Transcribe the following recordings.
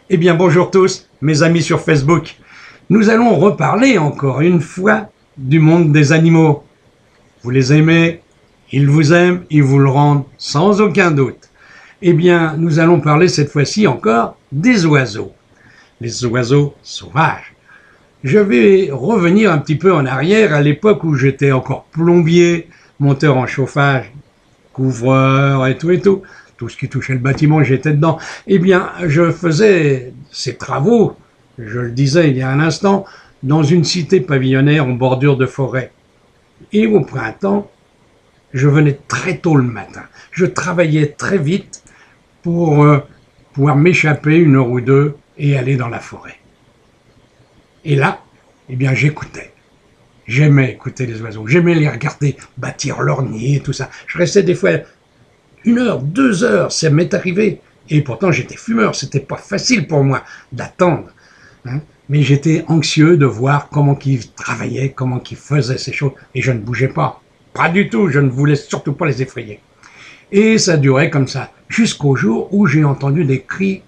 Eh bien bonjour tous, mes amis sur Facebook. Nous allons reparler encore une fois du monde des animaux. Vous les aimez, ils vous aiment, ils vous le rendent sans aucun doute. Eh bien, nous allons parler cette fois-ci encore des oiseaux. Les oiseaux sauvages. Je vais revenir un petit peu en arrière à l'époque où j'étais encore plombier, monteur en chauffage, couvreur et tout et tout. Tout ce qui touchait le bâtiment, j'étais dedans. Eh bien, je faisais ces travaux, je le disais il y a un instant, dans une cité pavillonnaire en bordure de forêt. Et au printemps, je venais très tôt le matin. Je travaillais très vite pour pouvoir m'échapper 1 heure ou 2 et aller dans la forêt. Et là, eh bien, j'écoutais. J'aimais écouter les oiseaux. J'aimais les regarder bâtir leur nid et tout ça. Je restais des fois 1 heure, 2 heures, ça m'est arrivé. Et pourtant, j'étais fumeur. C'était pas facile pour moi d'attendre. Hein. Mais j'étais anxieux de voir comment ils travaillaient, comment ils faisaient ces choses. Et je ne bougeais pas. Pas du tout. Je ne voulais surtout pas les effrayer. Et ça durait comme ça. Jusqu'au jour où j'ai entendu des cris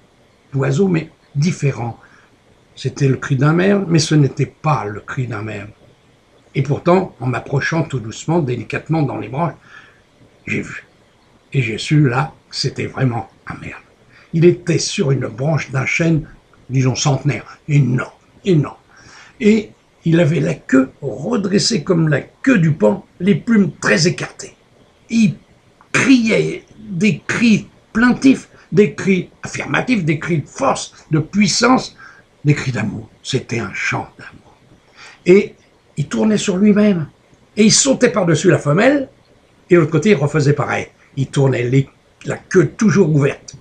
d'oiseaux, mais différents. C'était le cri d'un merle, mais ce n'était pas le cri d'un merle. Et pourtant, en m'approchant tout doucement, délicatement dans les branches, j'ai vu. Et j'ai su là que c'était vraiment un merle. Il était sur une branche d'un chêne, disons centenaire, énorme, énorme. Et il avait la queue redressée comme la queue du paon, les plumes très écartées. Il criait des cris plaintifs, des cris affirmatifs, des cris de force, de puissance, des cris d'amour. C'était un chant d'amour. Et il tournait sur lui-même. Et il sautait par-dessus la femelle, et de l'autre côté, il refaisait pareil. Il tournait la queue toujours ouverte.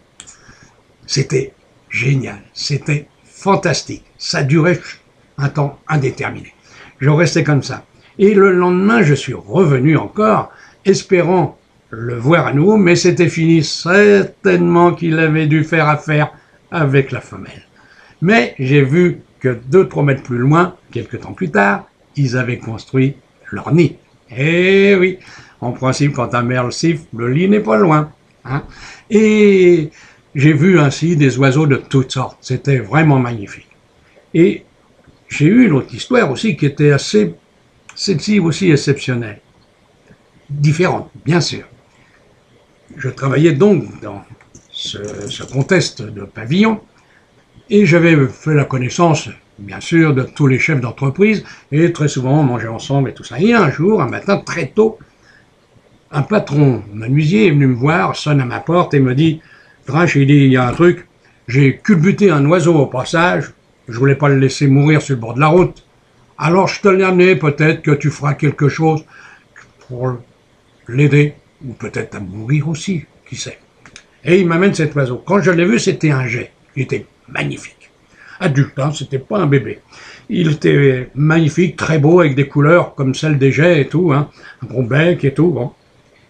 C'était génial, c'était fantastique. Ça durait un temps indéterminé. Je restais comme ça. Et le lendemain, je suis revenu encore, espérant le voir à nouveau, mais c'était fini. Certainement qu'il avait dû faire affaire avec la femelle. Mais j'ai vu que 2-3 mètres plus loin, quelques temps plus tard, ils avaient construit leur nid. Eh oui, en principe, quand un merle siffle, le lit n'est pas loin. Hein. Et j'ai vu ainsi des oiseaux de toutes sortes. C'était vraiment magnifique. Et j'ai eu une autre histoire aussi qui était assez, celle-ci aussi exceptionnelle. Différente, bien sûr. Je travaillais donc dans ce contexte de pavillon et j'avais fait la connaissance, bien sûr, de tous les chefs d'entreprise et très souvent on mangeait ensemble et tout ça. Et un jour, un matin, très tôt, un patron menuisier est venu me voir, sonne à ma porte et me dit « Drache, il dit, il y a un truc, j'ai culbuté un oiseau au passage, je voulais pas le laisser mourir sur le bord de la route. Alors je te l'ai amené, peut-être que tu feras quelque chose pour l'aider, ou peut-être à mourir aussi, qui sait. » Et il m'amène cet oiseau. Quand je l'ai vu, c'était un geai. Il était magnifique. Adulte, hein, c'était pas un bébé. Il était magnifique, très beau, avec des couleurs comme celles des geais et tout, hein, un gros bec et tout, bon.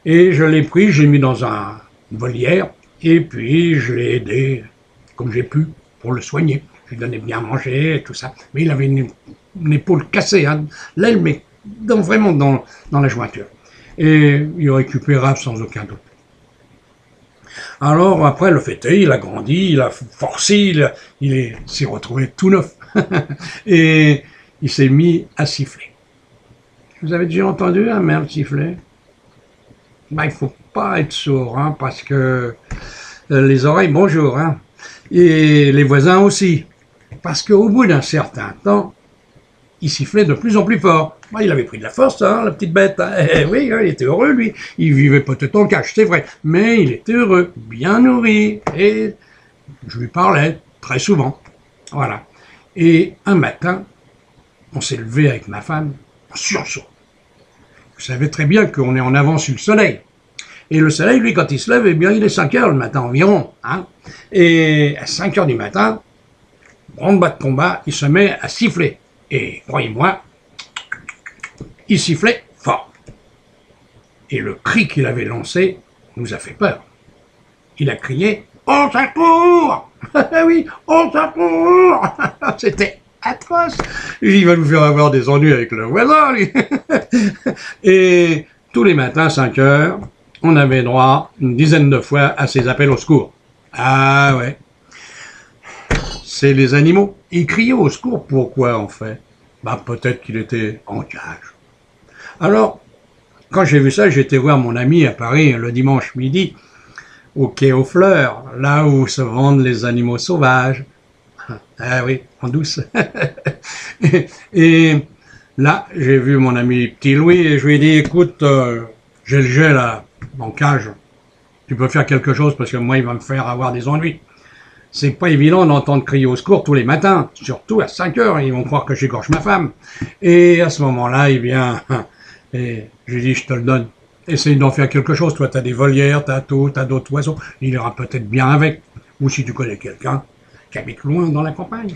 Et je l'ai pris, je l'ai mis dans une volière, et puis je l'ai aidé comme j'ai pu pour le soigner. Je lui donnais bien à manger et tout ça. Mais il avait une épaule cassée, hein, l'aile, mais vraiment dans la jointure. Et il récupérera sans aucun doute. Alors après le fait est, il a grandi, il a forcé, il s'est retrouvé tout neuf. Et il s'est mis à siffler. Vous avez déjà entendu un merle siffler? Ben, il faut pas être sourd, hein, parce que les oreilles, bonjour, hein, et les voisins aussi. Parce qu'au bout d'un certain temps, il sifflait de plus en plus fort. Ben, il avait pris de la force, hein, la petite bête. Hein. Oui, il était heureux, lui. Il vivait peut-être en cage, c'est vrai. Mais il était heureux, bien nourri. Et je lui parlais très souvent. Voilà. Et un matin, on s'est levé avec ma femme en sursaut. Vous savez très bien qu'on est en avance sur le soleil. Et le soleil, lui, quand il se lève, eh bien, il est 5 heures le matin environ. Hein. Et à 5 heures du matin, grande bas de combat, il se met à siffler. Et croyez-moi, il sifflait fort. Et le cri qu'il avait lancé nous a fait peur. Il a crié « Au secours !» Oui, au secours. C'était atroce. Il va nous faire avoir des ennuis avec le voisin, lui. Et tous les matins, 5 heures, on avait droit une dizaine de fois à ces appels au secours. Ah ouais. c'est les animaux. Il criait au secours, pourquoi en fait? Bah peut-être qu'il était en cage. Alors, quand j'ai vu ça, j'étais voir mon ami à Paris le dimanche midi, au quai aux Fleurs, là où se vendent les animaux sauvages. Ah oui, en douce. Et là, j'ai vu mon ami Petit Louis et je lui ai dit, écoute, j'ai le jet là, en cage. Tu peux faire quelque chose parce que moi, il va me faire avoir des ennuis. C'est pas évident d'entendre crier au secours tous les matins, surtout à 5 heures, ils vont croire que j'égorge ma femme. Et à ce moment-là, il vient, et je lui dis, je te le donne. Essaye d'en faire quelque chose, toi, t'as des volières, t'as tout, t'as d'autres oiseaux, il ira peut-être bien avec. Ou si tu connais quelqu'un qui habite loin dans la campagne,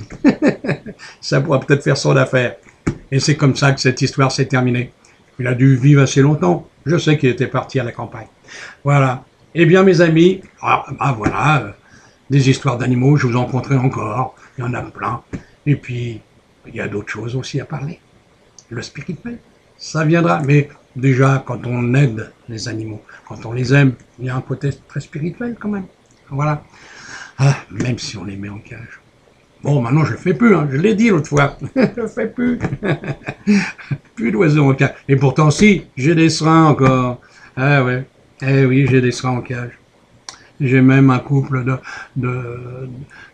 ça pourra peut-être faire son affaire. Et c'est comme ça que cette histoire s'est terminée. Il a dû vivre assez longtemps, je sais qu'il était parti à la campagne. Voilà. Eh bien, mes amis, voilà, des histoires d'animaux, je vous en raconterai encore, il y en a plein. Et puis, il y a d'autres choses aussi à parler. Le spirituel, ça viendra, mais déjà, quand on aide les animaux, quand on les aime, il y a un côté très spirituel quand même. Voilà. Ah, même si on les met en cage. Bon, maintenant, je le fais plus, hein. Je l'ai dit l'autre fois. Je le fais plus. Plus d'oiseaux en cage. Et pourtant, si, j'ai des serins encore. Ah ouais. Eh oui, j'ai des serins en cage. J'ai même un couple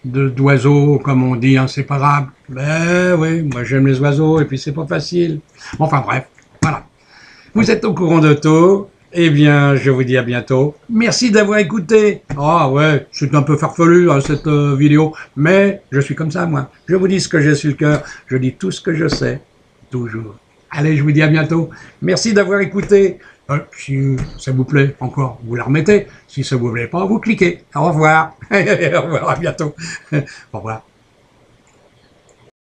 d'oiseaux, comme on dit, inséparables. Ben oui, moi j'aime les oiseaux et puis c'est pas facile. Enfin bref, voilà. Vous êtes au courant de tout. Eh bien, je vous dis à bientôt. Merci d'avoir écouté. Ah ouais, c'est un peu farfelu hein, cette vidéo, mais je suis comme ça moi. Je vous dis ce que j'ai sur le cœur, je dis tout ce que je sais, toujours. Allez, je vous dis à bientôt. Merci d'avoir écouté. Si ça vous plaît encore, vous la remettez. Si ça vous plaît pas, vous cliquez. Au revoir. Au revoir, à bientôt. Au revoir.